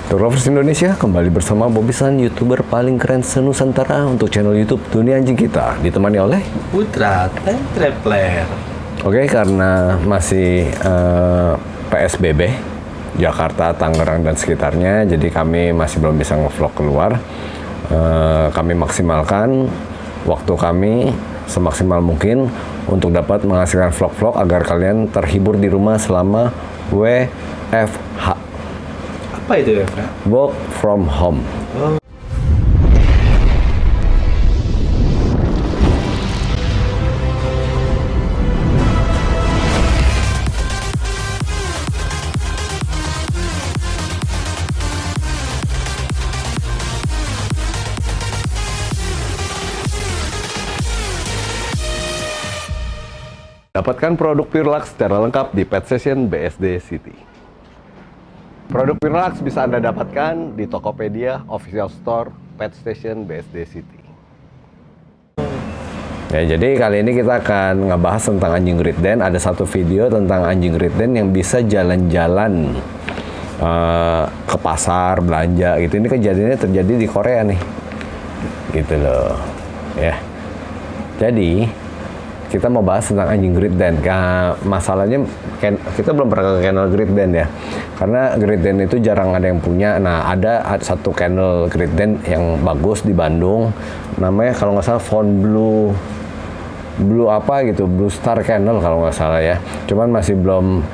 Tour Lovers Indonesia kembali bersama Bobisan, YouTuber paling keren se-Nusantara untuk channel YouTube Dunia Anjing Kita, ditemani oleh Putra Time Traveler. Oke, karena masih PSBB Jakarta, Tangerang dan sekitarnya, jadi kami masih belum bisa nge-vlog keluar. Kami maksimalkan waktu kami semaksimal mungkin untuk dapat menghasilkan vlog-vlog agar kalian terhibur di rumah selama WFH. Apa itu ya, Pak? Work from home. Oh. Dapatkan produk Pirlax secara lengkap di Pet Session BSD City. Produk Pirlax bisa Anda dapatkan di Tokopedia, Official Store, Pet Station BSD City. Ya, jadi kali ini kita akan ngebahas tentang anjing Great Dane. Ada satu video tentang anjing Great Dane yang bisa jalan-jalan ke pasar, belanja gitu. Ini kejadiannya terjadi di Korea nih. Gitu loh. Ya. Jadi kita mau bahas tentang anjing Great Dane. Masalahnya kita belum pernah ke kennel Great Dane ya, karena Great Dane itu jarang ada yang punya. Nah, ada satu kennel Great Dane yang bagus di Bandung, namanya kalau nggak salah Von Blue apa gitu, Blue Star Kennel kalau nggak salah ya. Cuman masih belum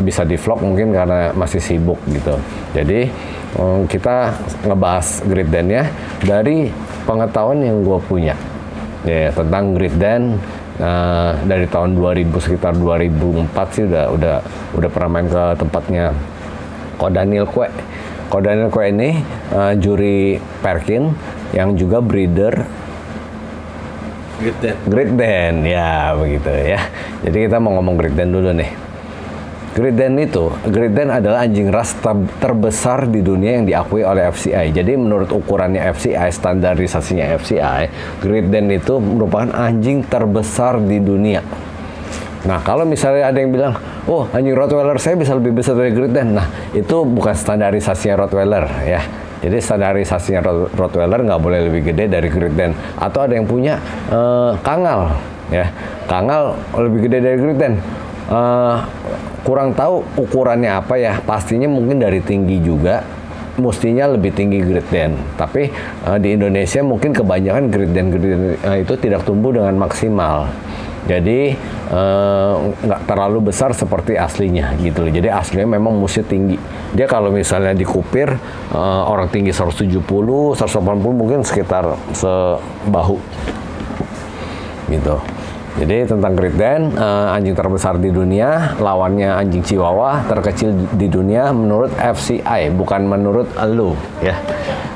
bisa di vlog mungkin karena masih sibuk gitu. Jadi kita ngebahas Great Dane ya dari pengetahuan yang gue punya. Ya, tentang Great Dane dari tahun 2000 sekitar 2004 sih udah pernah main ke tempatnya Ko Daniel Kue. Ko Daniel Kue ini juri Perkin yang juga breeder Great Dane ya begitu ya. Jadi kita mau ngomong Great Dane dulu nih. Great Dane adalah anjing ras terbesar di dunia yang diakui oleh FCI. Jadi menurut ukurannya FCI, standarisasinya FCI, Great Dane itu merupakan anjing terbesar di dunia. Nah, kalau misalnya ada yang bilang, oh anjing Rottweiler saya bisa lebih besar dari Great Dane. Nah, itu bukan standarisasinya Rottweiler ya. Jadi standarisasinya Rottweiler nggak boleh lebih gede dari Great Dane. Atau ada yang punya Kangal ya. Kangal lebih gede dari Great Dane. Kurang tahu ukurannya apa ya, pastinya mungkin dari tinggi juga mestinya lebih tinggi Great Dane. Tapi di Indonesia mungkin kebanyakan Great Dane itu tidak tumbuh dengan maksimal. Jadi nggak terlalu besar seperti aslinya gitu loh. Jadi aslinya memang mesti tinggi. Dia kalau misalnya dikupir orang tinggi 170, 180 mungkin sekitar sebahu gitu. Jadi tentang Great Dane, anjing terbesar di dunia, lawannya anjing Chihuahua terkecil di dunia menurut FCI, bukan menurut elu ya.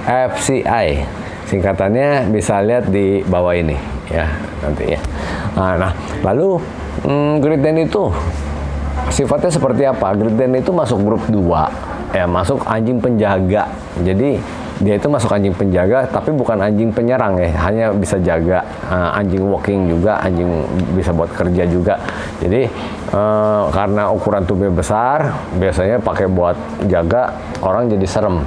FCI, singkatannya bisa lihat di bawah ini ya nanti ya. Nah lalu Great Dane itu sifatnya seperti apa? Great Dane itu masuk grup 2 ya, masuk anjing penjaga. Jadi dia itu masuk anjing penjaga, tapi bukan anjing penyerang ya, hanya bisa jaga, anjing walking juga, anjing bisa buat kerja juga. Jadi karena ukuran tubuhnya besar, biasanya pakai buat jaga, orang jadi serem.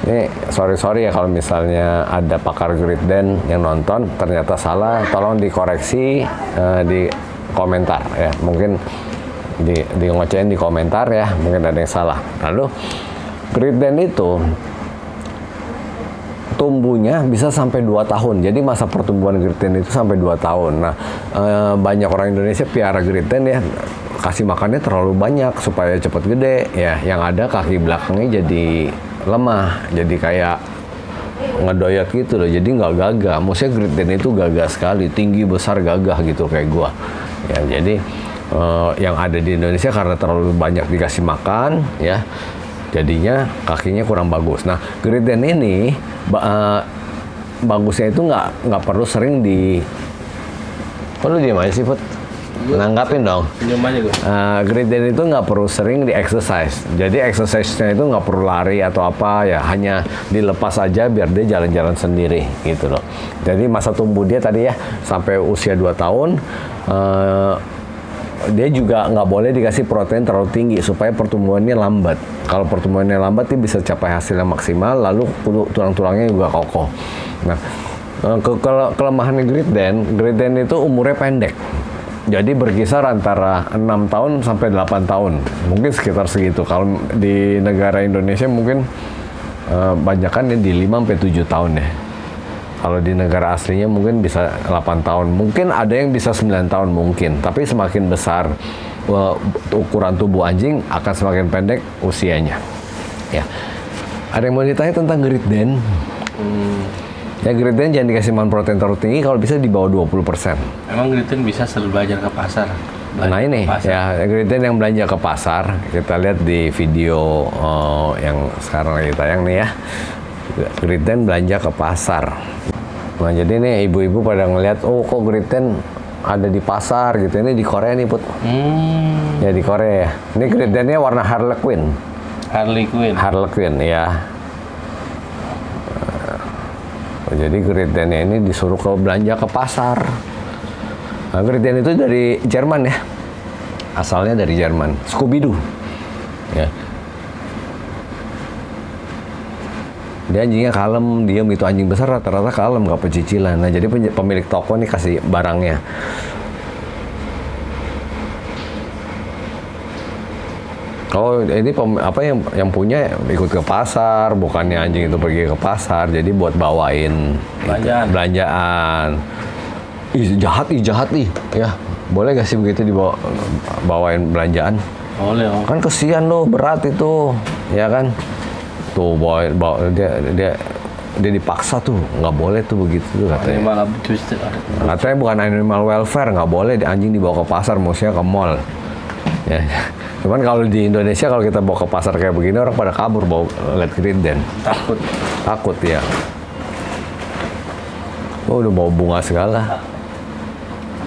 Ini sorry ya kalau misalnya ada pakar Great Dane yang nonton ternyata salah, tolong dikoreksi di komentar ya, mungkin di ngocehin di komentar ya, mungkin ada yang salah. Lalu Great Dane itu tumbuhnya bisa sampai 2 tahun. Jadi masa pertumbuhan Great Dane itu sampai 2 tahun. Nah, banyak orang Indonesia piara Great Dane ya, kasih makannya terlalu banyak supaya cepat gede ya. Yang ada kaki belakangnya jadi lemah, jadi kayak ngedoyak gitu loh. Jadi nggak gagah. Maksudnya Great Dane itu gagah sekali, tinggi, besar, gagah gitu kayak gua. Ya, jadi yang ada di Indonesia karena terlalu banyak dikasih makan ya, jadinya kakinya kurang bagus. Nah, Great Dane ini bagusnya itu nggak perlu sering di. Kok lu diem aja sih, Put? Nanggapin dong. Great Dane itu nggak perlu sering di exercise. Jadi exercise-nya itu nggak perlu lari atau apa ya, hanya dilepas aja biar dia jalan-jalan sendiri gitu loh. Jadi masa tumbuh dia tadi ya sampai usia 2 tahun. dia juga nggak boleh dikasih protein terlalu tinggi supaya pertumbuhannya lambat. Kalau pertumbuhannya lambat, dia bisa capai hasil yang maksimal, lalu tulang-tulangnya juga kokoh. Nah, kelemahannya Great Dane itu umurnya pendek. Jadi berkisar antara 6 tahun sampai 8 tahun. Mungkin sekitar segitu. Kalau di negara Indonesia mungkin banyakan di 5 sampai 7 tahun ya. Kalau di negara aslinya mungkin bisa 8 tahun. Mungkin ada yang bisa 9 tahun mungkin. Tapi semakin besar ukuran tubuh anjing akan semakin pendek usianya. Ya. Ada yang mau ditanya tentang Great Dane? Ya Great Dane jangan dikasih makan protein terlalu tinggi, kalau bisa di bawah 20%. Emang Great Dane bisa selalu belajar ke pasar? Nah ini ya Great Dane yang belanja ke pasar, kita lihat di video yang sekarang lagi tayang nih ya. Great Dane belanja ke pasar. Nah jadi nih ibu-ibu pada ngeliat, oh kok Great Dane ada di pasar gitu. Ini di Korea nih Put. Ya di Korea. Ini Great Dane-nya warna Harlequin. Harlequin ya. Jadi Great Dane ini disuruh belanja ke pasar. Nah, Great Dane itu dari Jerman ya. Asalnya dari Jerman. Scooby-Doo. Ya. Dia anjingnya kalem, diam gitu. Anjing besar rata-rata kalem, nggak pecicilan. Nah, jadi pemilik toko nih kasih barangnya. Oh, ini apa yang punya ikut ke pasar, bukannya anjing itu pergi ke pasar, jadi buat bawain belanjaan. Ih, jahat ih. Ya, boleh gak sih begitu bawain belanjaan? Boleh. Kan kesian loh, berat itu, ya kan? Tuh bawa dia dipaksa tuh, nggak boleh tuh begitu tuh katanya. Animal abuse. Katanya bukan animal welfare, nggak boleh anjing dibawa ke pasar, maksudnya ke mall. Ya. Cuman kalau di Indonesia kalau kita bawa ke pasar kayak begini orang pada kabur bawa lihat Great Dane. Takut ya. Oh udah bawa bunga segala.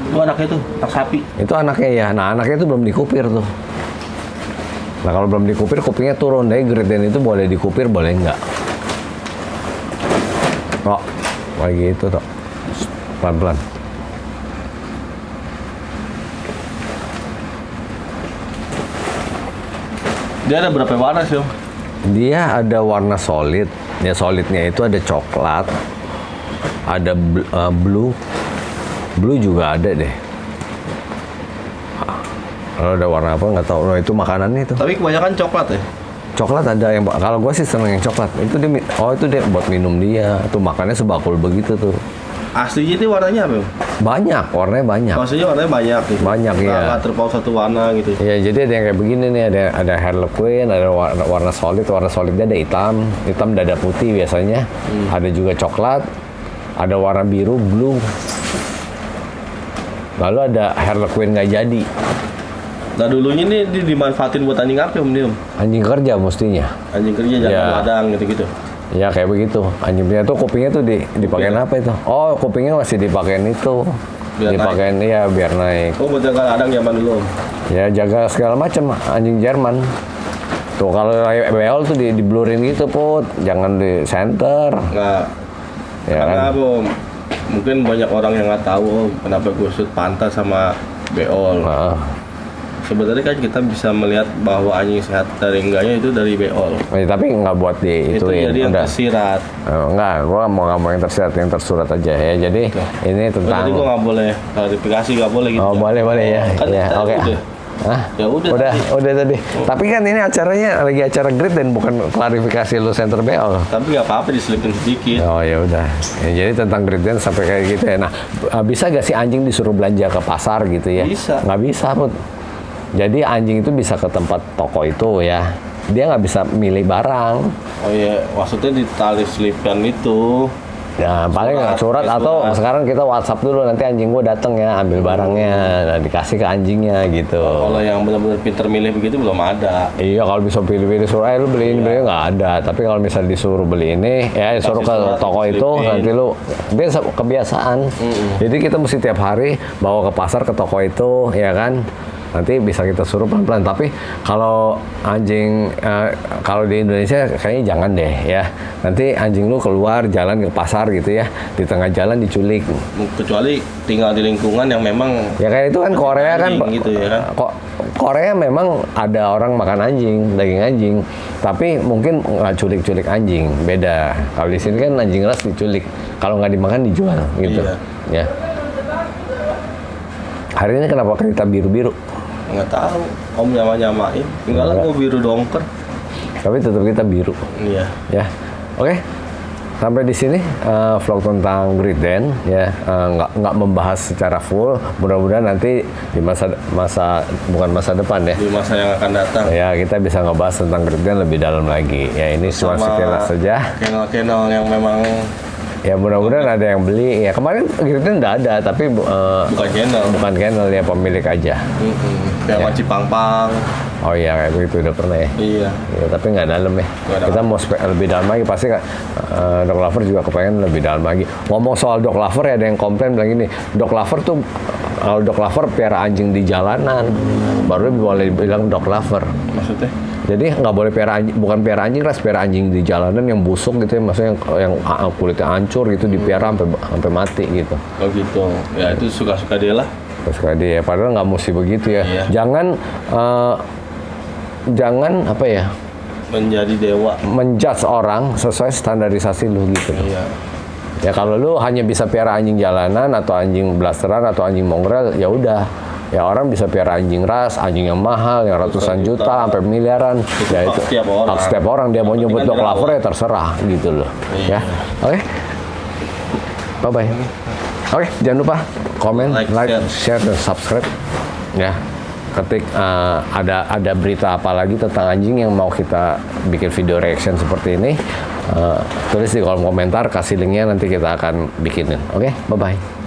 Itu anaknya tuh, anak sapi. Itu anaknya ya. Nah anaknya itu belum dikupir tuh. Nah kalau belum dikupir kupingnya turun. Dari Great Dane itu boleh dikupir boleh enggak. Oh kayak gitu toh. Pelan-pelan. Dia ada berapa warna sih Om? Dia ada warna solid. Ya solidnya itu ada coklat, ada blue juga ada deh. Kalau ada warna apa nggak tahu. Oh, itu makanannya itu. Tapi kebanyakan coklat ya? Coklat ada yang, kalau gue sih seneng yang coklat. Itu dia buat minum dia. Tuh makannya sebakul begitu tuh. Aslinya itu warnanya apa? Banyak, warnanya banyak. Maksudnya warnanya banyak gitu. Banyak ya. Nggak terpaut satu warna gitu. Iya, jadi ada yang kayak begini nih, ada Harlequin, ada warna solidnya ada hitam dada putih biasanya. Ada juga coklat, ada warna biru, blue. Lalu ada Harlequin nggak jadi. Nah dulunya nih dimanfaatin buat anjing apa Om? Anjing kerja mestinya. Anjing kerja jalan ladang gitu-gitu. Ya kayak begitu. Anjingnya tuh kupingnya tuh dipakein apa itu? Oh, kupingnya masih dipakein itu. Dipakein iya biar naik. Oh, buat jaga ladang zaman dulu. Ya jaga segala macam anjing Jerman. Tuh kalau beol tuh diblurin gitu Put, jangan di center. Nggak. Ya karena kan? Om, mungkin banyak orang yang nggak tahu kenapa gue shoot pantas sama beol. Sebenarnya kan kita bisa melihat bahwa anjing sehat dari enggaknya itu dari beol. Tapi nggak buat di itu jadi yang tersirat. Enggak, gua nggak mau yang tersirat, yang tersurat aja ya. Jadi ini tentang. Jadi gua nggak boleh klarifikasi, nggak boleh gitu. Oh boleh ya. Kan Ya oke. Ya udah tadi. Tapi kan ini acaranya lagi acara Great Dane, bukan klarifikasi lu center beol. Tapi nggak apa-apa diselipin sedikit. Oh ya udah. Ya, jadi tentang Great Dane sampai kayak gitu ya. Nah bisa gak sih anjing disuruh belanja ke pasar gitu ya? Bisa. Nggak bisa Put. Jadi anjing itu bisa ke tempat toko itu ya. Dia nggak bisa milih barang. Oh iya, maksudnya di tali selipan itu. Ya paling surat atau sekarang kita WhatsApp dulu, nanti anjing gue dateng ya ambil barangnya, nah, dikasih ke anjingnya gitu. Kalau yang benar-benar pinter milih begitu belum ada. Iya kalau bisa pilih-pilih suruh, lu beli ini beli nggak ada. Tapi kalau misalnya disuruh beli ini, ya disuruh ke toko itu, nanti lu dia kebiasaan. Jadi kita mesti tiap hari bawa ke pasar ke toko itu, ya kan. nanti bisa kita suruh pelan-pelan. Tapi kalau anjing kalau di Indonesia kayaknya jangan deh ya. Nanti anjing lu keluar jalan ke pasar gitu ya, di tengah jalan diculik. Kecuali tinggal di lingkungan yang memang Ya kayak itu kan Korea kan, anjing gitu ya kan. Korea memang ada orang makan anjing, daging anjing, tapi mungkin nggak culik-culik anjing, beda. Kalau di sini kan anjing ras diculik, kalau nggak dimakan dijual gitu. Iya. Ya. Hari ini kenapa kita biru-biru? Nggak tahu, om nyamain, tinggal gua biru dongker. Tapi tetap kita biru. Iya. Ya, oke. Sampai di sini vlog tentang Great Dane ya, nggak membahas secara full. Mudah-mudahan nanti di bukan masa depan ya. Di masa yang akan datang. Ya kita bisa ngebahas tentang Great Dane lebih dalam lagi. Ya ini cuma sekilas saja. Channel-channel yang memang Ya mudah-mudahan ada yang beli. Ya kemarin Great Dane udah ada, tapi bukan channel ya, pemilik aja. Kayak Maci Pang-Pang. Oh iya kayak begitu udah pernah ya. Iya. Ya, tapi nggak dalam ya. Kita mau lebih dalam lagi pasti Dog Lover juga kepengen lebih dalam lagi. Ngomong soal Dog Lover ya ada yang komplain bilang gini, Dog Lover tuh kalau Dog Lover piara anjing di jalanan baru boleh bilang Dog Lover. Maksudnya? Jadi nggak boleh piara anjing, bukan piara anjing ras, piara anjing di jalanan yang busuk gitu ya, maksudnya yang kulitnya hancur gitu dipiara sampai mati gitu. Oh gitu. Ya itu suka-suka dia lah. Suka dia, padahal nggak mesti begitu ya. Iya. Jangan apa ya? Menjadi dewa. Menjudge orang sesuai standarisasi lu gitu. Iya. Ya kalau lu hanya bisa piara anjing jalanan atau anjing blasteran atau anjing mongrel ya udah. Ya orang bisa piara anjing ras, anjing yang mahal, yang ratusan juta sampai miliaran. Ya itu hak setiap orang, dia mau nyebut Dog Lover ya terserah gitu loh. Iya. Ya. Oke. Bye-bye. Oke, jangan lupa komen, like, share, dan subscribe. Ya. Ketik ada berita apa lagi tentang anjing yang mau kita bikin video reaction seperti ini, tulis di kolom komentar, kasih linknya, nanti kita akan bikinin. Oke, bye-bye.